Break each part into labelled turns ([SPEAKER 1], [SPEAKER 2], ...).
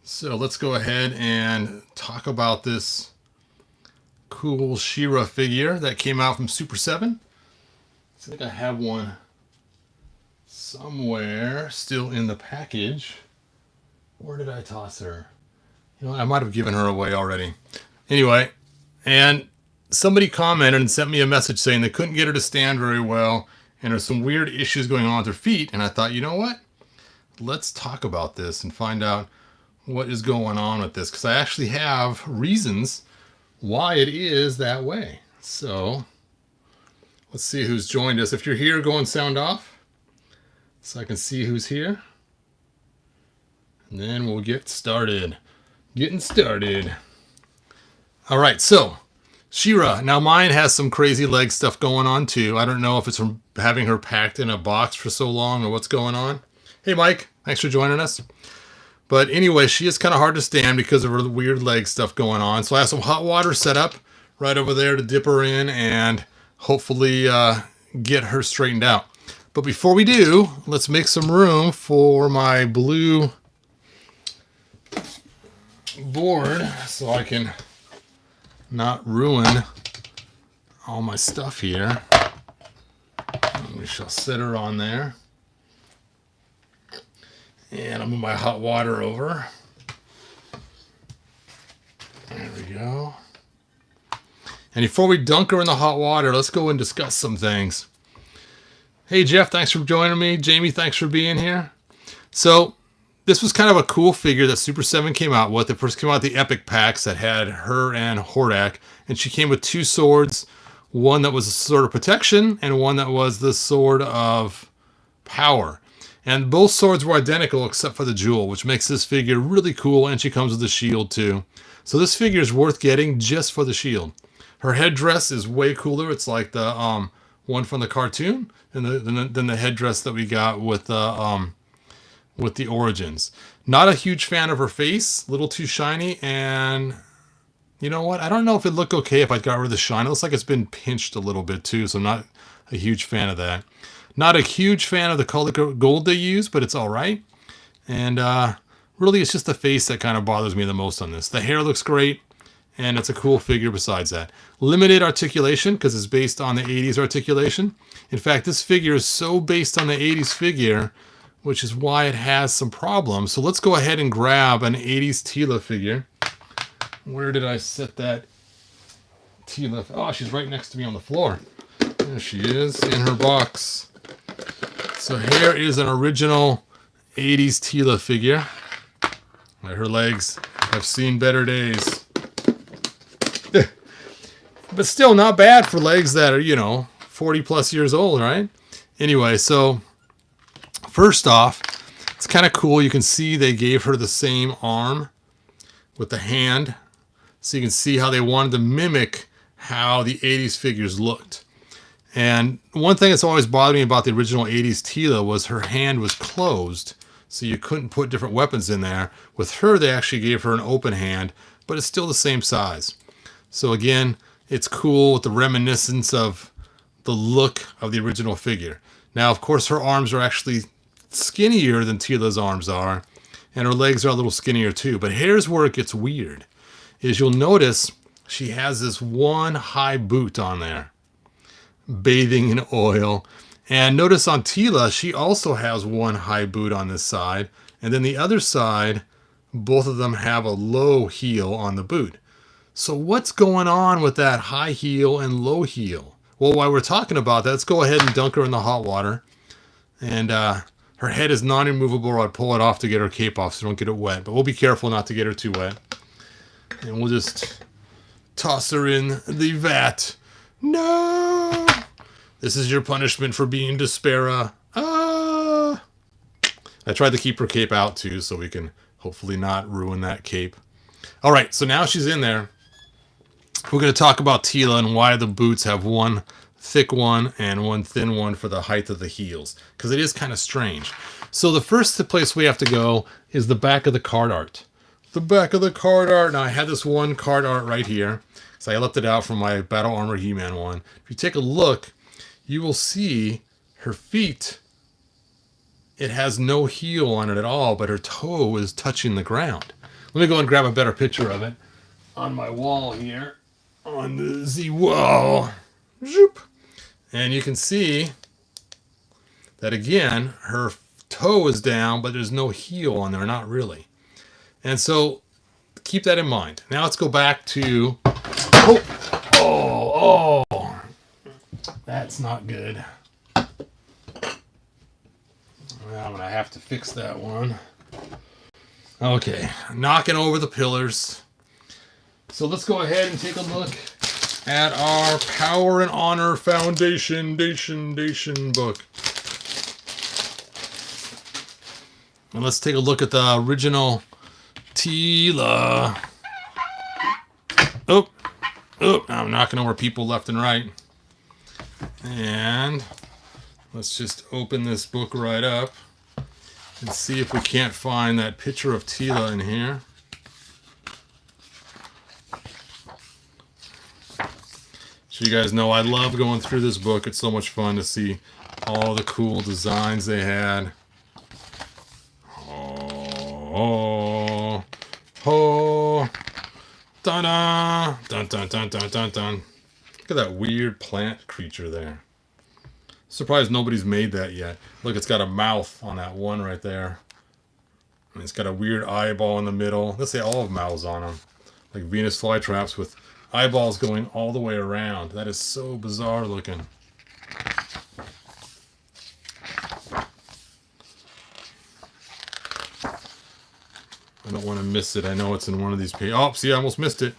[SPEAKER 1] So let's go ahead and talk about this cool She-Ra figure that came out from Super 7. I think I have one somewhere still in the package. Where did I toss her? You know, I might have given her away already. Anyway, and somebody commented and sent me a message saying they couldn't get her to stand very well and there's some weird issues going on with her feet. And I thought, you know what? Let's talk about this and find out what is going on with this, because I actually have reasons why it is that way. So let's see who's joined us. If you're here, go and sound off so I can see who's here. And then we'll get started. Getting started. All right, so She-Ra. Now mine has some crazy leg stuff going on too. I don't know if it's from having her packed in a box for so long or what's going on. Hey Mike, thanks for joining us. But anyway, she is kind of hard to stand because of her weird leg stuff going on. So I have some hot water set up right over there to dip her in and hopefully get her straightened out. But before we do, let's make some room for my blue board so I can not ruin all my stuff here. We shall set her on there. And I'll move my hot water over. There we go. And before we dunk her in the hot water, let's go and discuss some things. Hey Jeff, thanks for joining me. Jamie, thanks for being here. So this was kind of a cool figure that Super 7 came out with. It first came out the Epic Packs that had her and Hordak. And she came with two swords. One that was a sword of protection and one that was the sword of power. And both swords were identical except for the jewel, which makes this figure really cool, and she comes with a shield too. So this figure is worth getting just for the shield. Her headdress is way cooler. It's like the one from the cartoon than the headdress that we got with the Origins. Not a huge fan of her face, a little too shiny, and you know what? I don't know if it'd look okay if I got rid of the shine. It looks like it's been pinched a little bit too, so I'm not a huge fan of that. Not a huge fan of the color gold they use, but it's all right. And really, it's just the face that kind of bothers me the most on this. The hair looks great, and it's a cool figure besides that. Limited articulation, because it's based on the 80s articulation. In fact, this figure is so based on the 80s figure, which is why it has some problems. So let's go ahead and grab an 80s Tila figure. Where did I set that Tila? Oh, she's right next to me on the floor. There she is in her box. So here is an original 80s Tila figure. Her legs have seen better days. But still not bad for legs that are, you know, 40 plus years old, right? Anyway, so first off, it's kind of cool. You can see they gave her the same arm with the hand. So you can see how they wanted to mimic how the 80s figures looked. And one thing that's always bothered me about the original 80s Tila was her hand was closed, so you couldn't put different weapons in there. With her, they actually gave her an open hand, but it's still the same size. So again, it's cool with the reminiscence of the look of the original figure. Now, of course, her arms are actually skinnier than Tila's arms are, and her legs are a little skinnier too. But here's where it gets weird, is you'll notice she has this one high boot on there, bathing in oil. And notice on Tila, she also has one high boot on this side, and then the other side, both of them have a low heel on the boot. So what's going on with that high heel and low heel? Well, while we're talking about that, let's go ahead and dunk her in the hot water. And her head is non-removable. I'd pull it off to get her cape off so don't get it wet, but we'll be careful not to get her too wet. And we'll just toss her in the vat. No! This is your punishment for being Despera. Ah! I tried to keep her cape out too, so we can hopefully not ruin that cape. All right, so now she's in there. We're going to talk about Tila and why the boots have one thick one and one thin one for the height of the heels, because it is kind of strange. So the first place we have to go is the back of the card art. The back of the card art. Now I had this one card art right here, so I left it out from my Battle Armor He-Man one. If you take a look, you will see her feet it has no heel on it at all, but her toe is touching the ground. Let me go and grab a better picture of it on my wall here, on the wall. Zoop. And you can see that again, her toe is down, but there's no heel on there, not really. And so keep that in mind. Now let's go back to, oh, that's not good. I'm going to have to fix that one. Okay, knocking over the pillars. So let's go ahead and take a look at our Power and Honor Foundation book. And let's take a look at the original Tila. Oh, I'm knocking over people left and right. And let's just open this book right up and see if we can't find that picture of Tila in here. So you guys know I love going through this book. It's so much fun to see all the cool designs they had. Oh, da-da, dun, dun, dun, dun, dun, dun. Look at that weird plant creature there. Surprised nobody's made that yet. Look, it's got a mouth on that one right there. And it's got a weird eyeball in the middle. Let's say all have mouths on them. Like Venus flytraps with eyeballs going all the way around. That is so bizarre looking. I don't want to miss it. I know it's in one of these pages. Oh, see, I almost missed it.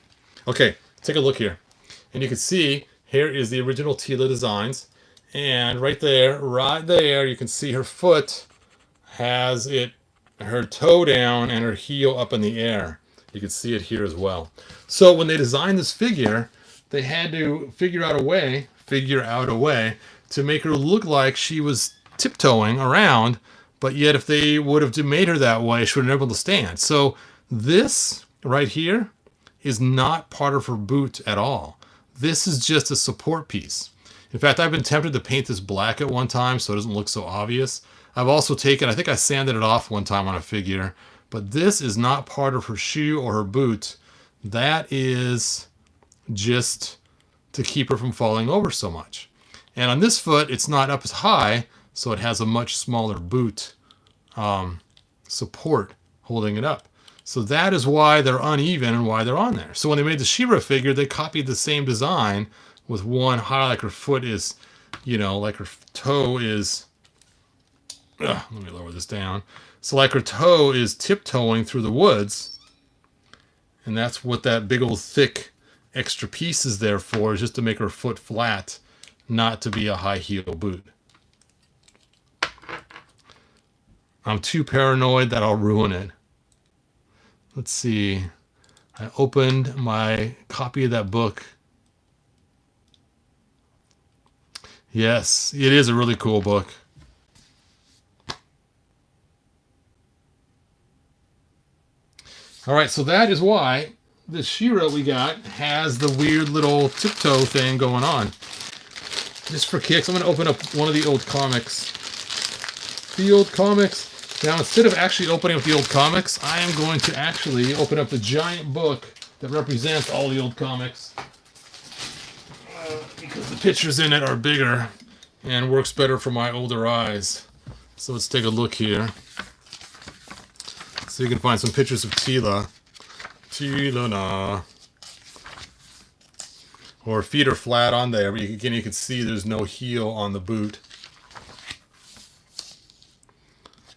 [SPEAKER 1] Okay, take a look here. And you can see, here is the original Tila designs. And right there, you can see her foot has her toe down and her heel up in the air. You can see it here as well. So when they designed this figure, they had to figure out a way to make her look like she was tiptoeing around. But yet, if they would have made her that way, she would have never been able to stand. So this right here is not part of her boot at all. This is just a support piece. In fact, I've been tempted to paint this black at one time so it doesn't look so obvious. I've also taken, I think I sanded it off one time on a figure, but this is not part of her shoe or her boot. That is just to keep her from falling over so much. And on this foot, it's not up as high, so it has a much smaller boot support holding it up. So that is why they're uneven and why they're on there. So when they made the She-Ra figure, they copied the same design with one high, like her foot is, like her toe is, let me lower this down. So like her toe is tiptoeing through the woods, and that's what that big old thick extra piece is there for, is just to make her foot flat, not to be a high heel boot. I'm too paranoid that I'll ruin it. Let's see. I opened my copy of that book. Yes, it is a really cool book. All right, so that is why the She-Ra we got has the weird little tiptoe thing going on. Just for kicks, I'm going to open up one of the old comics. The old comics. Now, instead of actually opening up the old comics, I am going to actually open up the giant book that represents all the old comics. Because the pictures in it are bigger and works better for my older eyes. So let's take a look here. So you can find some pictures of Tila. Tila na. Or feet are flat on there, but you can see there's no heel on the boot.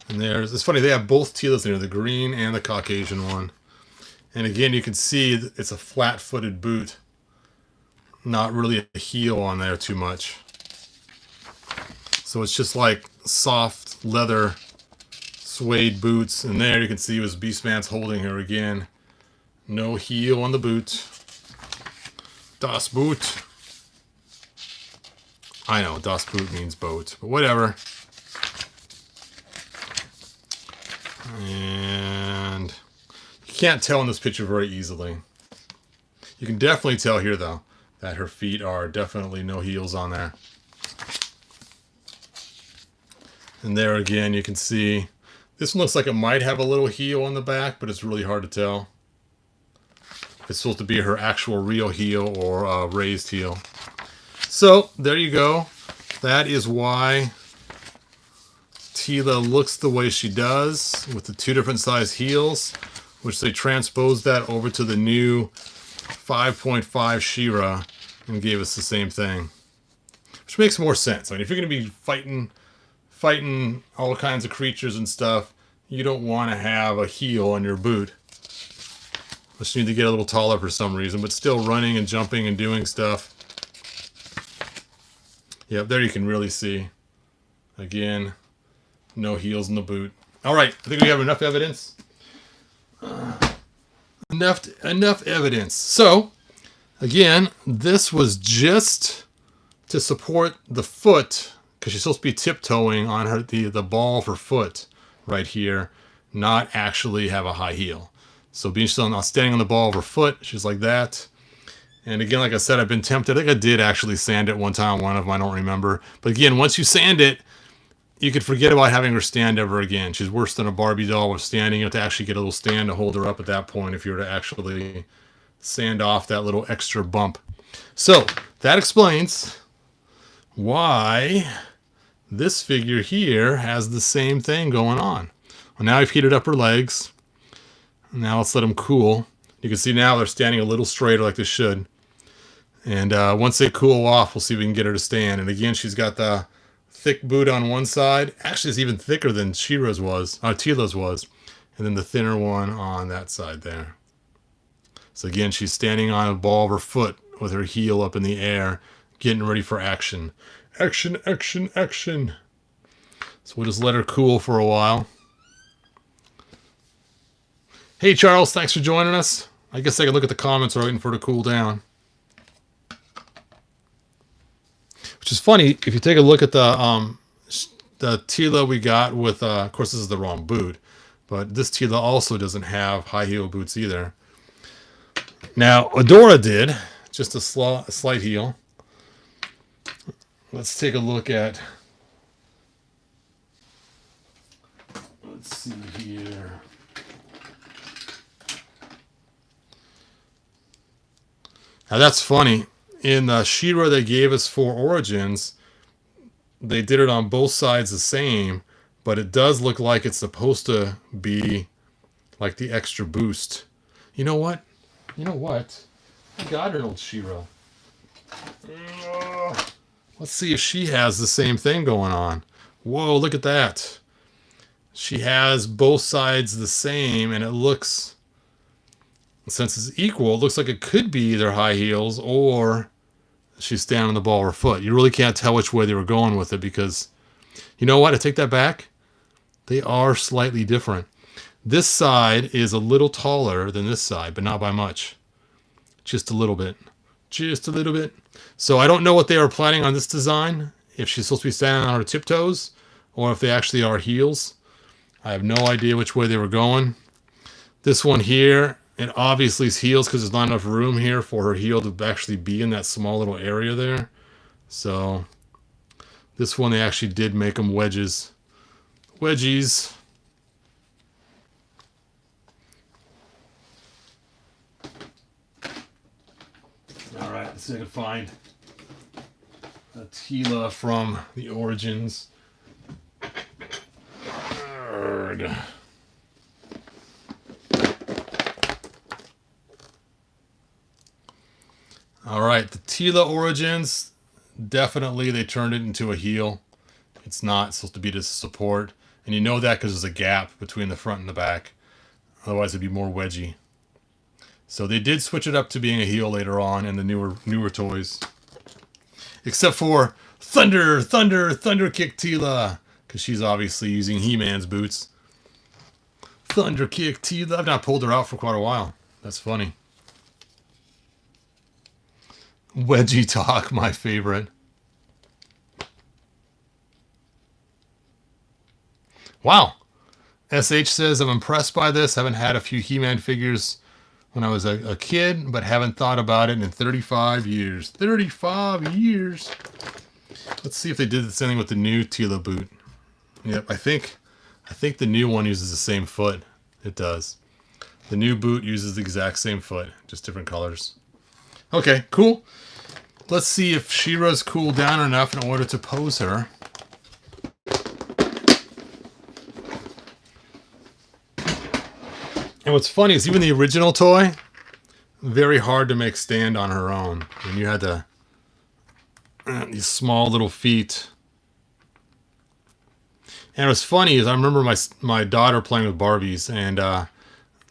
[SPEAKER 1] And it's funny, they have both Tilas in here, the green and the Caucasian one. And again, you can see it's a flat-footed boot. Not really a heel on there too much. So it's just like soft leather suede boots. And there you can see it was Beastman's holding her again. No heel on the boot. Das Boot. I know, Das Boot means boat, but whatever. And you can't tell in this picture very easily. You can definitely tell here, though, that her feet are definitely no heels on there. And there again, you can see this one looks like it might have a little heel on the back, but it's really hard to tell if it's supposed to be her actual real heel or a raised heel. So there you go. That is why Tila looks the way she does with the two different size heels, which they transposed that over to the new 5.5 She-Ra and gave us the same thing, which makes more sense. I mean, if you're going to be fighting all kinds of creatures and stuff, you don't want to have a heel on your boot. Unless you need to get a little taller for some reason, but still running and jumping and doing stuff. Yep, there you can really see. Again, no heels in the boot. All right, I think we have enough evidence. Enough evidence. So, again, this was just to support the foot, because she's supposed to be tiptoeing on her the ball of her foot right here, not actually have a high heel. So being still standing on the ball of her foot, she's like that. And again, like I said, I've been tempted. I think I did actually sand it one time, one of them, I don't remember. But again, once you sand it, you could forget about having her stand ever again. She's worse than a Barbie doll with standing. You have to actually get a little stand to hold her up at that point if you were to actually sand off that little extra bump. So that explains why this figure here has the same thing going on. Well, now I've heated up her legs. Now let's let them cool. You can see now they're standing a little straighter like they should. And once they cool off, we'll see if we can get her to stand. And again, she's got the thick boot on one side. Actually, it's even thicker than She-Ra's was, Tila's was. And then the thinner one on that side there. So again, she's standing on a ball of her foot with her heel up in the air, getting ready for action. Action, action, action. So we'll just let her cool for a while. Hey, Charles, thanks for joining us. I guess I can look at the comments waiting for it to cool down. Which is funny, if you take a look at the Tila we got with, of course this is the wrong boot, but this Tila also doesn't have high heel boots either. Now, Adora did, just a slight heel. Let's take a look at, let's see here. Now that's funny. In the She-Ra they gave us for Origins, they did it on both sides the same, but it does look like it's supposed to be like the extra boost. You know what? You know what? I got an old She-Ra. Let's see if she has the same thing going on. Whoa, look at that. She has both sides the same, and it looks, since it's equal, it looks like it could be either high heels or she's standing on the ball of her foot. You really can't tell which way they were going with it because, you know what? I take that back. They are slightly different. This side is a little taller than this side, but not by much. Just a little bit. Just a little bit. So I don't know what they are planning on this design, if she's supposed to be standing on her tiptoes or if they actually are heels. I have no idea which way they were going. This one here, it obviously is heels because there's not enough room here for her heel to actually be in that small little area there. So this one, they actually did make them wedges. Wedgies. All right, let's see if I can find a Tila from the Origins. All right, the Tila Origins, definitely they turned it into a heel. It's not supposed to be to support. And you know that because there's a gap between the front and the back. Otherwise it'd be more wedgy. So they did switch it up to being a heel later on in the newer toys. Except for Thunder Kick Tila. Because she's obviously using He-Man's boots. Thunder Kick Tila. I've not pulled her out for quite a while. That's funny. Wedgie Talk, my favorite. Wow. SH says, I'm impressed by this. Haven't had a few He-Man figures when I was a kid, but haven't thought about it in 35 years. 35 years. Let's see if they did the same thing with the new Tila boot. Yep, I think the new one uses the same foot. It does. The new boot uses the exact same foot, just different colors. Okay, cool. Let's see if She-Ra's cooled down enough in order to pose her. And what's funny is even the original toy, very hard to make stand on her own. And you had to, these small little feet. And what's funny is I remember my daughter playing with Barbies, and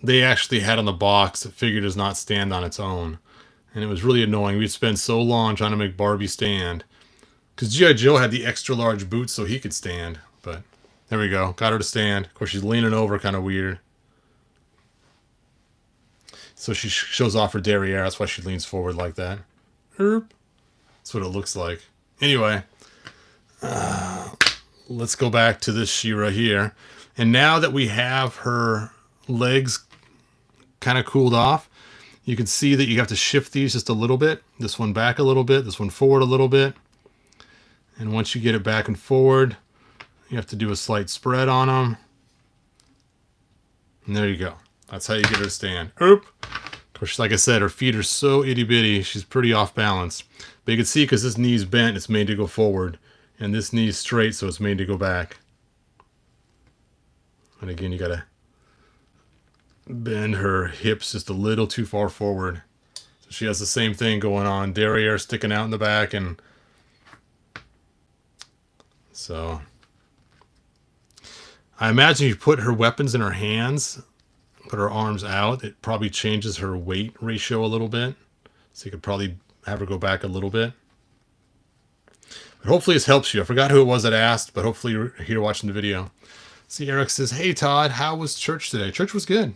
[SPEAKER 1] they actually had on the box that figure does not stand on its own. And it was really annoying. We'd spend so long trying to make Barbie stand. Because G.I. Joe had the extra large boots so he could stand. But there we go. Got her to stand. Of course, she's leaning over kind of weird. So she shows off her derriere. That's why she leans forward like that. That's what it looks like. Anyway, let's go back to this She-Ra here. And now that we have her legs kind of cooled off, you can see that you have to shift these just a little bit. This one back a little bit. This one forward a little bit. And once you get it back and forward, you have to do a slight spread on them. And there you go. That's how you get her to stand. Of course, like I said, her feet are so itty-bitty, she's pretty off balance. But you can see because this knee's bent, it's made to go forward. And this knee's straight, so it's made to go back. And again, you got to bend her hips just a little too far forward. So she has the same thing going on. Derriere sticking out in the back, and so I imagine if you put her weapons in her hands, put her arms out, it probably changes her weight ratio a little bit. So you could probably have her go back a little bit. But hopefully this helps you. I forgot who it was that asked, but hopefully you're here watching the video. See, Eric says, "Hey Todd, how was church today?" Church was good.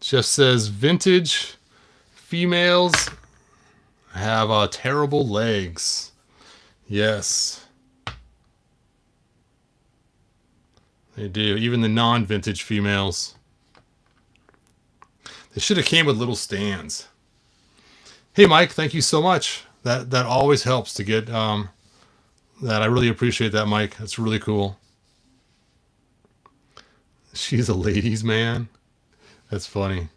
[SPEAKER 1] Jeff says, "Vintage females have terrible legs." Yes. They do. Even the non-vintage females. They should have came with little stands. Hey Mike, thank you so much. That always helps to get that. I really appreciate that, Mike. That's really cool. She's a ladies' man. That's funny.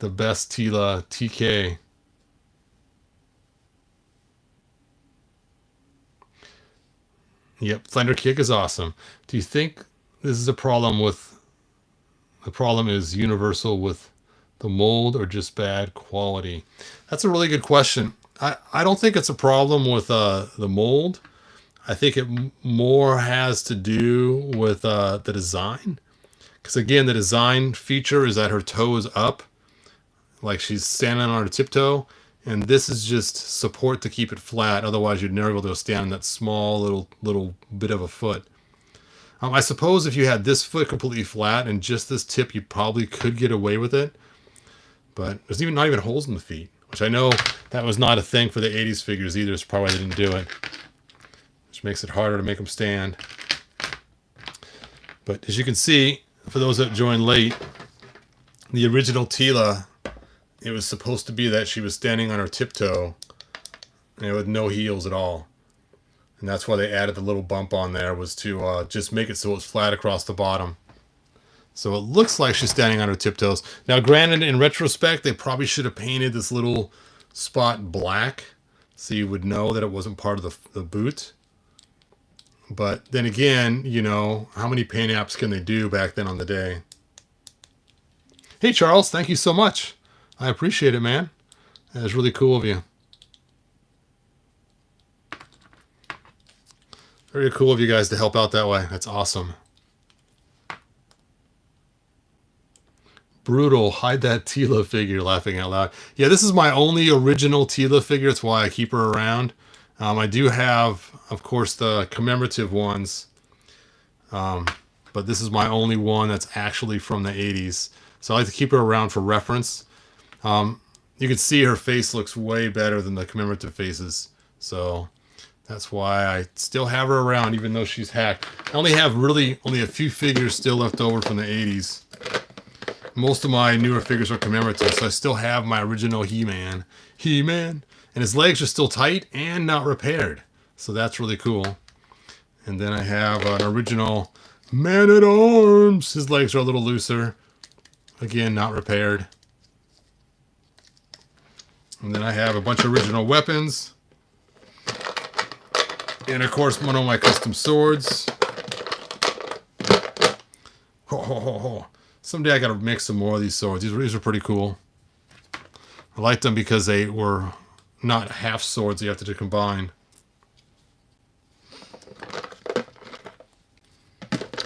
[SPEAKER 1] The best Tila TK. Yep, Thunder Kick is awesome. Do you think this is a problem with... The problem is universal with the mold or just bad quality? That's a really good question. I don't think it's a problem with the mold. I think it more has to do with the design. Because again, the design feature is that her toe is up, like she's standing on her tiptoe, and this is just support to keep it flat. Otherwise, you'd never be able to stand on that small little bit of a foot. I suppose if you had this foot completely flat and just this tip, you probably could get away with it. But there's not even holes in the feet, which I know that was not a thing for the 80s figures either. It's probably why they didn't do it, which makes it harder to make them stand. But as you can see, for those that joined late, the original Tila, it was supposed to be that she was standing on her tiptoe and with no heels at all. And that's why they added the little bump on there, was to just make it so it's flat across the bottom. So it looks like she's standing on her tiptoes. Now, granted, in retrospect, they probably should have painted this little spot black so you would know that it wasn't part of the boot. But then again, you know, how many paint apps can they do back then on the day? Hey, Charles, thank you so much. I appreciate it, man. That was really cool of you. Very cool of you guys to help out that way. That's awesome. Brutal. Hide that Tila figure, laughing out loud. Yeah, this is my only original Tila figure. That's why I keep her around. I do have, of course, the commemorative ones. But this is my only one that's actually from the 80s. So I like to keep her around for reference. You can see her face looks way better than the commemorative faces. So that's why I still have her around, even though she's hacked. I only have really only a few figures still left over from the 80s. Most of my newer figures are commemorative, so I still have my original He-Man. He-Man! And his legs are still tight and not repaired. So that's really cool. And then I have an original Man-at-Arms. His legs are a little looser. Again, not repaired. And then I have a bunch of original weapons. And of course, one of my custom swords. Ho, ho, ho, ho. Someday I gotta make some more of these swords. These are pretty cool. I like them because they were not half swords you have to combine.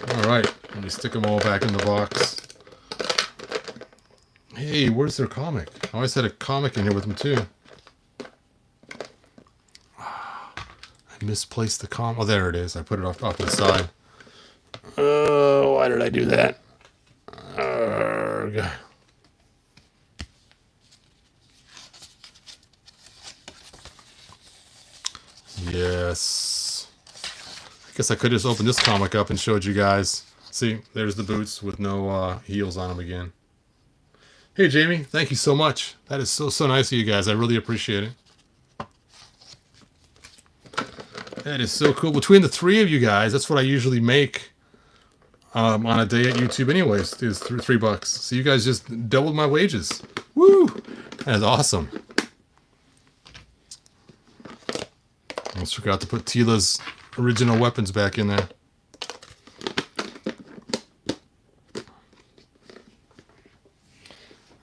[SPEAKER 1] Alright, let me stick them all back in the box. Hey, where's their comic? I always had a comic in here with them too. I misplaced the comic. Oh, there it is. I put it off to the side. Oh, why did I do that? Arrgh. Yes. I guess I could just open this comic up and showed you guys. See, there's the boots with no heels on them again. Hey, Jamie, thank you so much. That is so nice of you guys. I really appreciate it. That is so cool. Between the three of you guys, that's what I usually make on a day at YouTube anyways, is $3. So you guys just doubled my wages. Woo! That is awesome. Almost forgot to put Tila's original weapons back in there.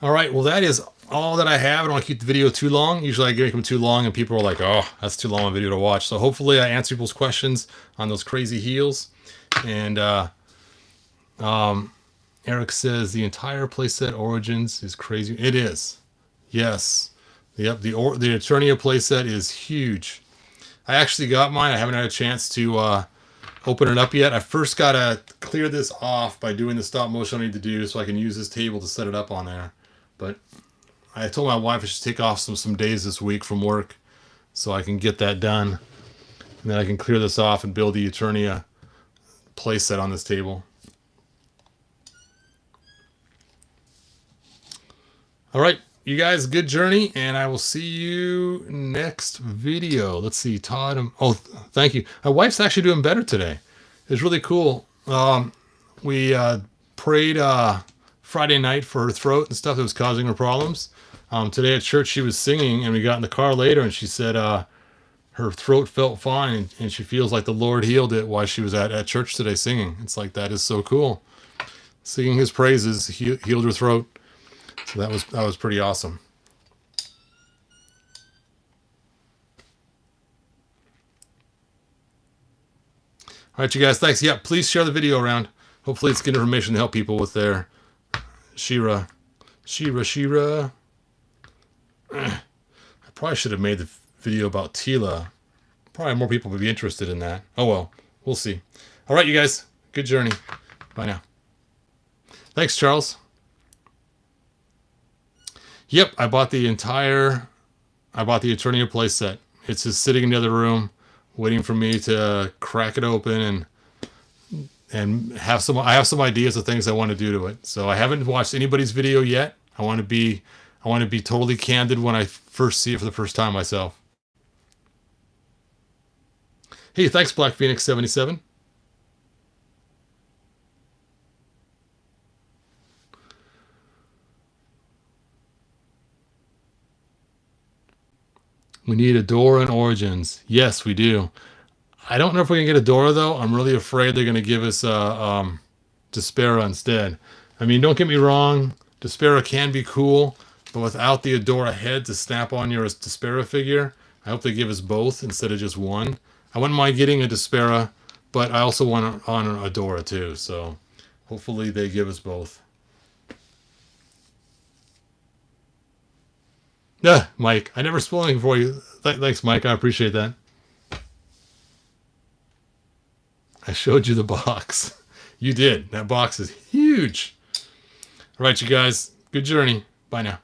[SPEAKER 1] All right, well, that is all that I have. I don't want to keep the video too long. Usually I make them too long and people are like, oh, that's too long a video to watch. So hopefully I answer people's questions on those crazy heels. And Eric says the entire playset Origins is crazy. It is. Yes. Yep, the Eternia playset is huge. I actually got mine. I haven't had a chance to open it up yet. I first got to clear this off by doing the stop motion I need to do so I can use this table to set it up on there. But I told my wife I should take off some days this week from work so I can get that done. And then I can clear this off and build the Eternia playset on this table. All right, you guys, good journey, and I will see you next video. Let's see, Todd. Oh, thank you. My wife's actually doing better today. It's really cool. We prayed Friday night for her throat and stuff that was causing her problems. Today at church she was singing, and we got in the car later, and she said her throat felt fine, and she feels like the Lord healed it while she was at church today singing. It's like, that is so cool. Singing His praises healed her throat. So that was pretty awesome. All right, you guys, thanks. Yeah, please share the video around. Hopefully it's good information to help people with their Shira. I probably should have made the video about Tila. Probably more people would be interested in that. Oh well, we'll see. All right, you guys, good journey. Bye now. Thanks, Charles. Yep, I bought the Eternia playset. It's just sitting in the other room, waiting for me to crack it open and have some ideas of things I want to do to it. So I haven't watched anybody's video yet. I want to be totally candid when I first see it for the first time myself. Hey, thanks, Black Phoenix 77. We need a Dora in Origins. Yes, we do. I don't know if we can get a Dora, though. I'm really afraid they're going to give us Despera instead. I mean, don't get me wrong. Despera can be cool, but without the Adora head to snap on your Despera figure, I hope they give us both instead of just one. I wouldn't mind getting a Despera, but I also want on an Adora too. So hopefully they give us both. Yeah, Mike. I never spoiled anything for you. Thanks, Mike. I appreciate that. I showed you the box. You did. That box is huge. All right, you guys. Good journey. Bye now.